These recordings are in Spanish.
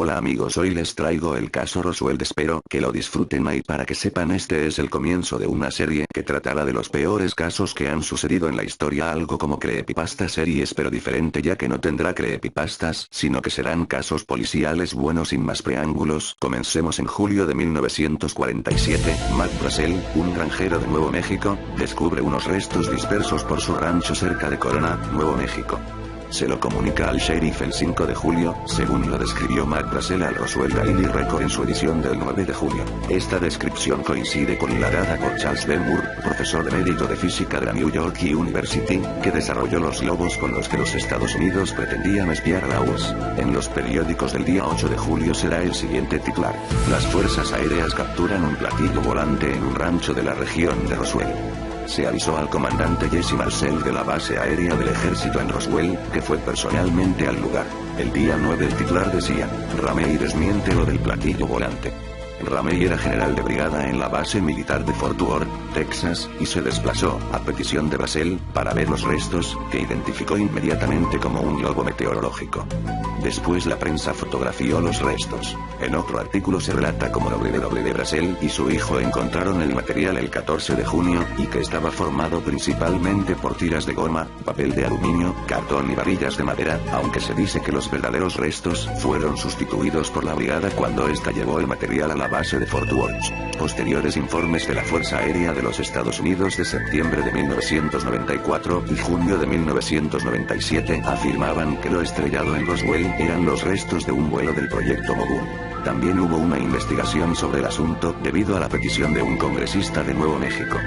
Hola amigos, hoy les traigo el caso Roswell, espero que lo disfruten y para que sepan este es el comienzo de una serie que tratará de los peores casos que han sucedido en la historia, algo como creepypasta series pero diferente ya que no tendrá creepypastas sino que serán casos policiales. Bueno, sin más preámbulos, comencemos. En julio de 1947, Matt Brazel, un granjero de Nuevo México, descubre unos restos dispersos por su rancho cerca de Corona, Nuevo México. Se lo comunica al sheriff el 5 de julio, según lo describió Matt Brazel al Roswell Daily Record en su edición del 9 de julio. Esta descripción coincide con la dada por Charles B. Moore, profesor de mérito de física de la New York University, que desarrolló los globos con los que los Estados Unidos pretendían espiar a la URSS. En los periódicos del día 8 de julio será el siguiente titular: las fuerzas aéreas capturan un platillo volante en un rancho de la región de Roswell. Se avisó al comandante Jesse Marcel de la base aérea del ejército en Roswell, que fue personalmente al lugar. El día 9 el titular decía: Ramey desmiente lo del platillo volante. Ramey era general de brigada en la base militar de Fort Worth, Texas, y se desplazó, a petición de Brazel, para ver los restos, que identificó inmediatamente como un globo meteorológico. Después la prensa fotografió los restos. En otro artículo se relata cómo Brazel y su hijo encontraron el material el 14 de junio, y que estaba formado principalmente por tiras de goma, papel de aluminio, cartón y varillas de madera, aunque se dice que los verdaderos restos fueron sustituidos por la brigada cuando ésta llevó el material a la base de Fort Worth. Posteriores informes de la Fuerza Aérea de los Estados Unidos de septiembre de 1994 y junio de 1997 afirmaban que lo estrellado en Roswell eran los restos de un vuelo del proyecto Mogul. También hubo una investigación sobre el asunto debido a la petición de un congresista de Nuevo México.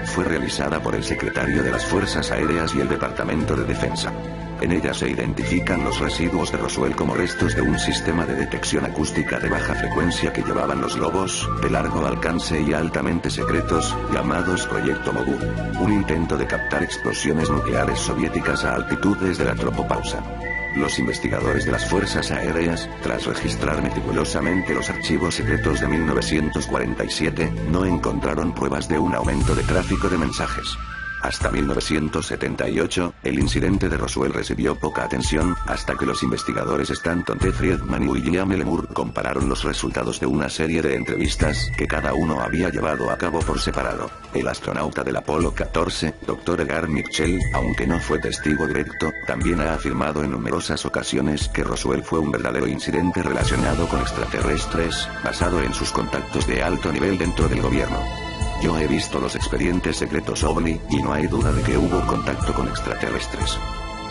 Fue realizada por el secretario de las Fuerzas Aéreas y el Departamento de Defensa. En ella se identifican los residuos de Roswell como restos de un sistema de detección acústica de baja frecuencia que llevaban los globos, de largo alcance y altamente secretos, llamados Proyecto Mogul. Un intento de captar explosiones nucleares soviéticas a altitudes de la tropopausa. Los investigadores de las Fuerzas Aéreas, tras registrar meticulosamente los archivos secretos de 1947, no encontraron pruebas de un aumento de tráfico de mensajes. Hasta 1978, el incidente de Roswell recibió poca atención, hasta que los investigadores Stanton T. Friedman y William L. Moore compararon los resultados de una serie de entrevistas que cada uno había llevado a cabo por separado. El astronauta del Apolo 14, Dr. Edgar Mitchell, aunque no fue testigo directo, también ha afirmado en numerosas ocasiones que Roswell fue un verdadero incidente relacionado con extraterrestres, basado en sus contactos de alto nivel dentro del gobierno. Yo he visto los expedientes secretos OVNI, y no hay duda de que hubo contacto con extraterrestres.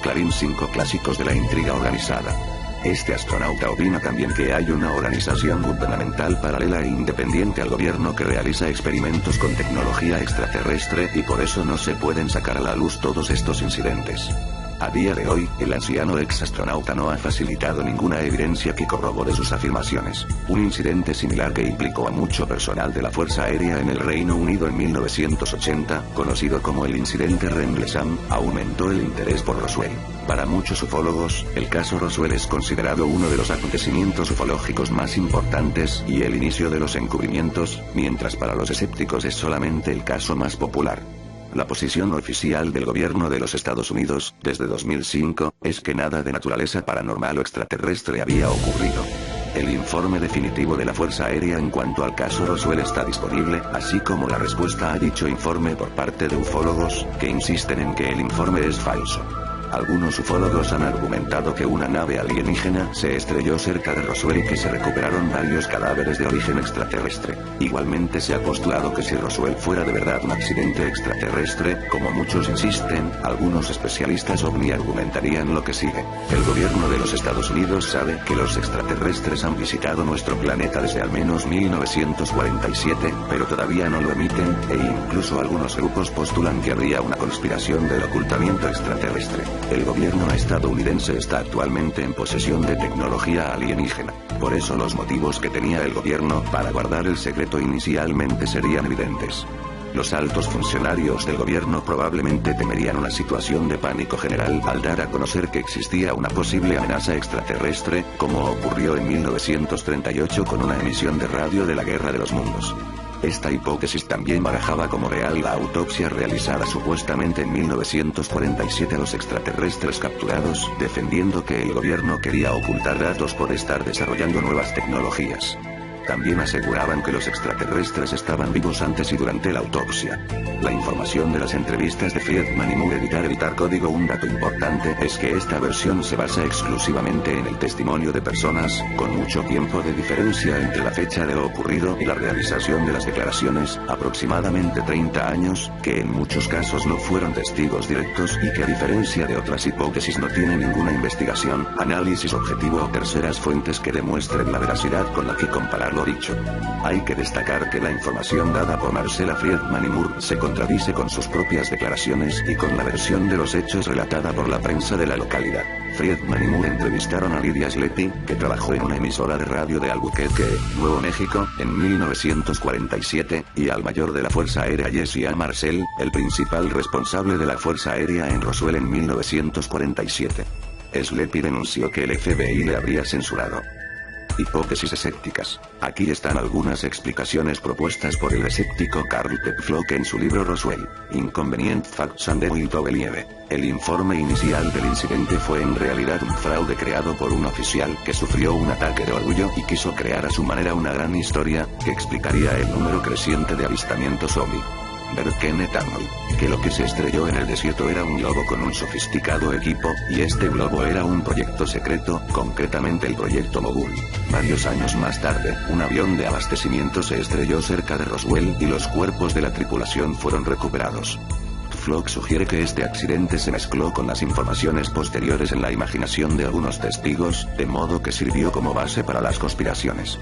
Clarín 5 clásicos de la intriga organizada. Este astronauta opina también que hay una organización gubernamental paralela e independiente al gobierno que realiza experimentos con tecnología extraterrestre y por eso no se pueden sacar a la luz todos estos incidentes. A día de hoy, el anciano ex astronauta no ha facilitado ninguna evidencia que corrobore sus afirmaciones. Un incidente similar que implicó a mucho personal de la Fuerza Aérea en el Reino Unido en 1980, conocido como el incidente Rendlesham, aumentó el interés por Roswell. Para muchos ufólogos, el caso Roswell es considerado uno de los acontecimientos ufológicos más importantes y el inicio de los encubrimientos, mientras para los escépticos es solamente el caso más popular. La posición oficial del gobierno de los Estados Unidos, desde 2005, es que nada de naturaleza paranormal o extraterrestre había ocurrido. El informe definitivo de la Fuerza Aérea en cuanto al caso Roswell está disponible, así como la respuesta a dicho informe por parte de ufólogos, que insisten en que el informe es falso. Algunos ufólogos han argumentado que una nave alienígena se estrelló cerca de Roswell y que se recuperaron varios cadáveres de origen extraterrestre. Igualmente se ha postulado que si Roswell fuera de verdad un accidente extraterrestre, como muchos insisten, algunos especialistas OVNI argumentarían lo que sigue. El gobierno de los Estados Unidos sabe que los extraterrestres han visitado nuestro planeta desde al menos 1947, pero todavía no lo emiten, e incluso algunos grupos postulan que habría una conspiración del ocultamiento extraterrestre. El gobierno estadounidense está actualmente en posesión de tecnología alienígena. Por eso los motivos que tenía el gobierno para guardar el secreto inicialmente serían evidentes. Los altos funcionarios del gobierno probablemente temerían una situación de pánico general al dar a conocer que existía una posible amenaza extraterrestre, como ocurrió en 1938 con una emisión de radio de la Guerra de los Mundos. Esta hipótesis también barajaba como real la autopsia realizada supuestamente en 1947 a los extraterrestres capturados, defendiendo que el gobierno quería ocultar datos por estar desarrollando nuevas tecnologías. También aseguraban que los extraterrestres estaban vivos antes y durante la autopsia. La información de las entrevistas de Friedman y Moore Editar código. Un dato importante es que esta versión se basa exclusivamente en el testimonio de personas, con mucho tiempo de diferencia entre la fecha de lo ocurrido y la realización de las declaraciones, aproximadamente 30 años, que en muchos casos no fueron testigos directos y que a diferencia de otras hipótesis no tiene ninguna investigación, análisis objetivo o terceras fuentes que demuestren la veracidad con la que comparar lo dicho. Hay que destacar que la información dada por Marcella Friedman y Moore se contradice con sus propias declaraciones y con la versión de los hechos relatada por la prensa de la localidad. Friedman y Moore entrevistaron a Lydia Sleepy, que trabajó en una emisora de radio de Albuquerque, Nuevo México, en 1947, y al mayor de la Fuerza Aérea Jesse A. Marcel, el principal responsable de la Fuerza Aérea en Roswell en 1947. Sleepy denunció que el FBI le habría censurado. Hipótesis escépticas. Aquí están algunas explicaciones propuestas por el escéptico Carl Tepflock en su libro Roswell, Inconvenient Facts and Evil to Believe. El informe inicial del incidente fue en realidad un fraude creado por un oficial que sufrió un ataque de orgullo y quiso crear a su manera una gran historia, que explicaría el número creciente de avistamientos ovni. Bert Kenneth Arnold, que lo que se estrelló en el desierto era un globo con un sofisticado equipo, y este globo era un proyecto secreto, concretamente el proyecto Mogul. Varios años más tarde, un avión de abastecimiento se estrelló cerca de Roswell y los cuerpos de la tripulación fueron recuperados. Flock sugiere que este accidente se mezcló con las informaciones posteriores en la imaginación de algunos testigos, de modo que sirvió como base para las conspiraciones.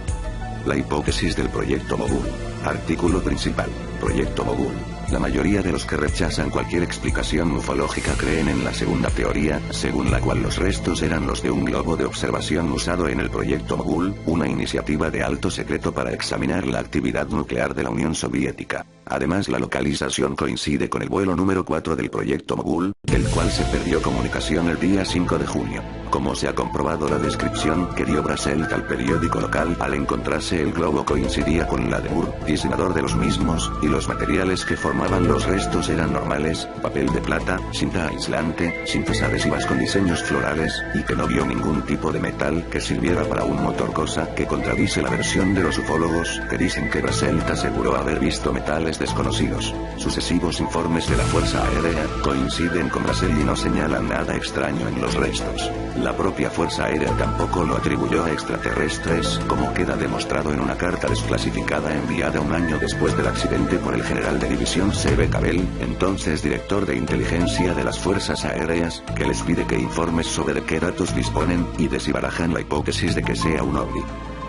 La hipótesis del proyecto Mogul. Artículo principal. Proyecto Mogul. La mayoría de los que rechazan cualquier explicación ufológica creen en la segunda teoría, según la cual los restos eran los de un globo de observación usado en el proyecto Mogul, una iniciativa de alto secreto para examinar la actividad nuclear de la Unión Soviética. Además, la localización coincide con el vuelo número 4 del proyecto Mogul, del cual se perdió comunicación el día 5 de junio. Como se ha comprobado, la descripción que dio Braselt al periódico local al encontrarse el globo coincidía con la de Moore, diseñador de los mismos, y los materiales que formaban los restos eran normales, papel de plata, cinta aislante, cintas adhesivas con diseños florales, y que no vio ningún tipo de metal que sirviera para un motor, cosa que contradice la versión de los ufólogos, que dicen que Braselt aseguró haber visto metales desconocidos. Sucesivos informes de la Fuerza Aérea coinciden con Braselt y no señalan nada extraño en los restos. La propia Fuerza Aérea tampoco lo atribuyó a extraterrestres, como queda demostrado en una carta desclasificada enviada un año después del accidente por el general de división C.B. Cabell, entonces director de inteligencia de las Fuerzas Aéreas, que les pide que informes sobre de qué datos disponen, y de si barajan la hipótesis de que sea un ovni.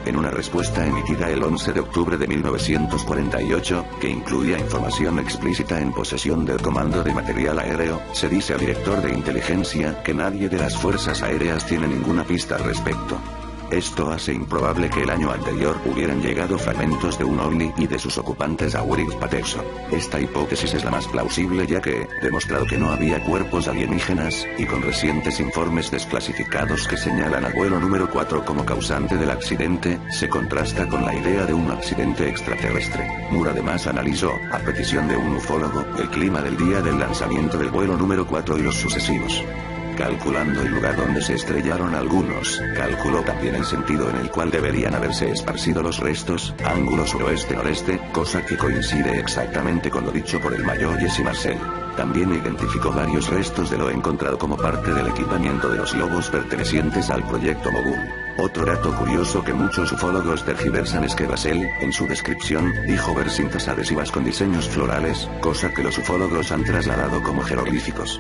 En una respuesta emitida el 11 de octubre de 1948, que incluía información explícita en posesión del Comando de Material Aéreo, se dice al director de inteligencia que nadie de las Fuerzas Aéreas tiene ninguna pista al respecto. Esto hace improbable que el año anterior hubieran llegado fragmentos de un ovni y de sus ocupantes a Wright-Patterson. Esta hipótesis es la más plausible, ya que, demostrado que no había cuerpos alienígenas, y con recientes informes desclasificados que señalan al vuelo número 4 como causante del accidente, se contrasta con la idea de un accidente extraterrestre. Moore además analizó, a petición de un ufólogo, el clima del día del lanzamiento del vuelo número 4 y los sucesivos. Calculando el lugar donde se estrellaron algunos, calculó también el sentido en el cual deberían haberse esparcido los restos, ángulo suroeste-noreste, cosa que coincide exactamente con lo dicho por el mayor Jesse Marcel. También identificó varios restos de lo encontrado como parte del equipamiento de los globos pertenecientes al proyecto Mogul. Otro dato curioso que muchos ufólogos tergiversan es que Brazel, en su descripción, dijo ver cintas adhesivas con diseños florales, cosa que los ufólogos han trasladado como jeroglíficos.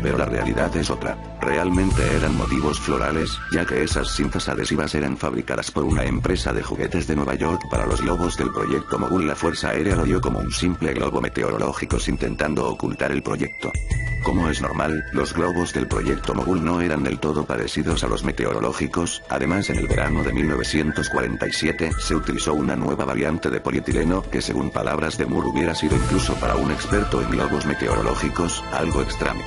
Pero la realidad es otra. Realmente eran motivos florales, ya que esas cintas adhesivas eran fabricadas por una empresa de juguetes de Nueva York para los globos del proyecto Mogul. La Fuerza Aérea lo dio como un simple globo meteorológico intentando ocultar el proyecto. Como es normal, los globos del proyecto Mogul no eran del todo parecidos a los meteorológicos. Además, en el verano de 1947 se utilizó una nueva variante de polietileno que, según palabras de Moore, hubiera sido incluso para un experto en globos meteorológicos algo extraño.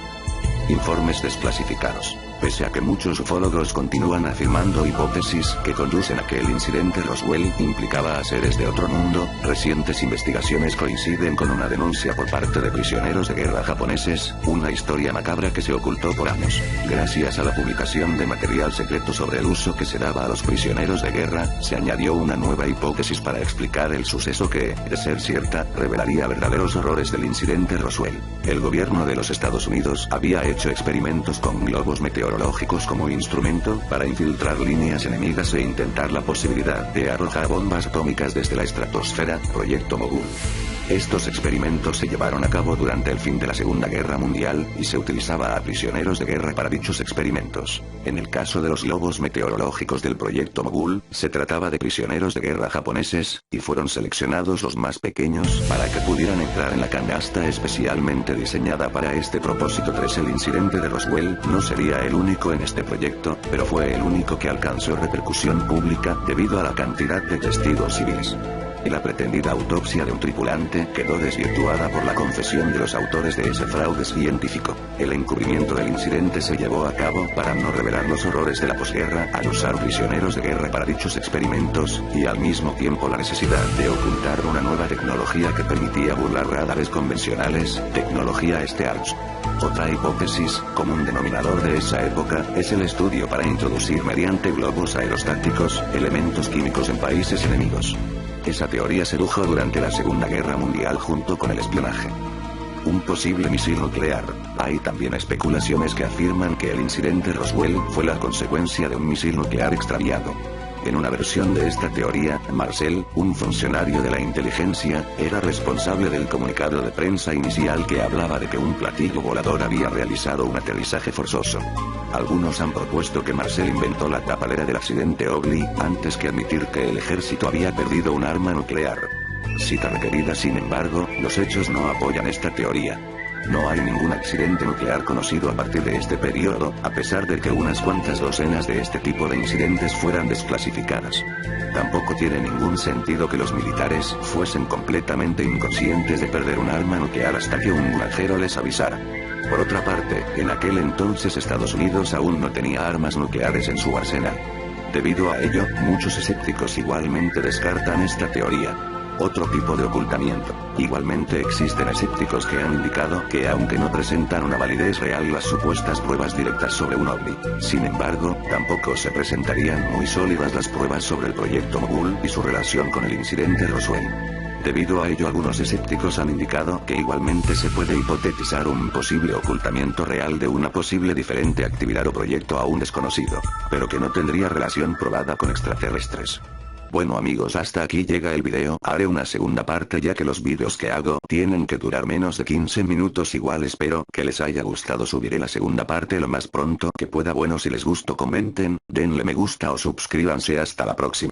Informes desclasificados. Pese a que muchos ufólogos continúan afirmando hipótesis que conducen a que el incidente Roswell implicaba a seres de otro mundo, recientes investigaciones coinciden con una denuncia por parte de prisioneros de guerra japoneses, una historia macabra que se ocultó por años. Gracias a la publicación de material secreto sobre el uso que se daba a los prisioneros de guerra, se añadió una nueva hipótesis para explicar el suceso que, de ser cierta, revelaría verdaderos horrores del incidente Roswell. El gobierno de los Estados Unidos había hecho experimentos con globos meteorológicos como instrumento para infiltrar líneas enemigas e intentar la posibilidad de arrojar bombas atómicas desde la estratosfera, Proyecto Mogul. Estos experimentos se llevaron a cabo durante el fin de la Segunda Guerra Mundial, y se utilizaba a prisioneros de guerra para dichos experimentos. En el caso de los globos meteorológicos del Proyecto Mogul, se trataba de prisioneros de guerra japoneses, y fueron seleccionados los más pequeños para que pudieran entrar en la canasta especialmente diseñada para este propósito. El incidente de Roswell no sería el único en este proyecto, pero fue el único que alcanzó repercusión pública debido a la cantidad de testigos civiles. La pretendida autopsia de un tripulante quedó desvirtuada por la confesión de los autores de ese fraude científico. El encubrimiento del incidente se llevó a cabo para no revelar los horrores de la posguerra al usar prisioneros de guerra para dichos experimentos, y al mismo tiempo la necesidad de ocultar una nueva tecnología que permitía burlar radares convencionales, tecnología STARS. Otra hipótesis, común denominador de esa época, es el estudio para introducir mediante globos aerostáticos elementos químicos en países enemigos. Esa teoría se redujo durante la Segunda Guerra Mundial junto con el espionaje. Un posible misil nuclear. Hay también especulaciones que afirman que el incidente Roswell fue la consecuencia de un misil nuclear extraviado. En una versión de esta teoría, Marcel, un funcionario de la inteligencia, era responsable del comunicado de prensa inicial que hablaba de que un platillo volador había realizado un aterrizaje forzoso. Algunos han propuesto que Marcel inventó la tapadera del accidente ovni antes que admitir que el ejército había perdido un arma nuclear. Cita requerida. Sin embargo, los hechos no apoyan esta teoría. No hay ningún accidente nuclear conocido a partir de este periodo, a pesar de que unas cuantas docenas de este tipo de incidentes fueran desclasificadas. Tampoco tiene ningún sentido que los militares fuesen completamente inconscientes de perder un arma nuclear hasta que un granjero les avisara. Por otra parte, en aquel entonces Estados Unidos aún no tenía armas nucleares en su arsenal. Debido a ello, muchos escépticos igualmente descartan esta teoría. Otro tipo de ocultamiento. Igualmente existen escépticos que han indicado que aunque no presentan una validez real las supuestas pruebas directas sobre un ovni, sin embargo, tampoco se presentarían muy sólidas las pruebas sobre el proyecto Mogul y su relación con el incidente Roswell. Debido a ello, algunos escépticos han indicado que igualmente se puede hipotetizar un posible ocultamiento real de una posible diferente actividad o proyecto aún desconocido, pero que no tendría relación probada con extraterrestres. Bueno amigos, hasta aquí llega el video. Haré una segunda parte ya que los vídeos que hago tienen que durar menos de 15 minutos. Igual espero que les haya gustado. Subiré la segunda parte lo más pronto que pueda. Bueno, si les gustó comenten, denle me gusta o suscríbanse. Hasta la próxima.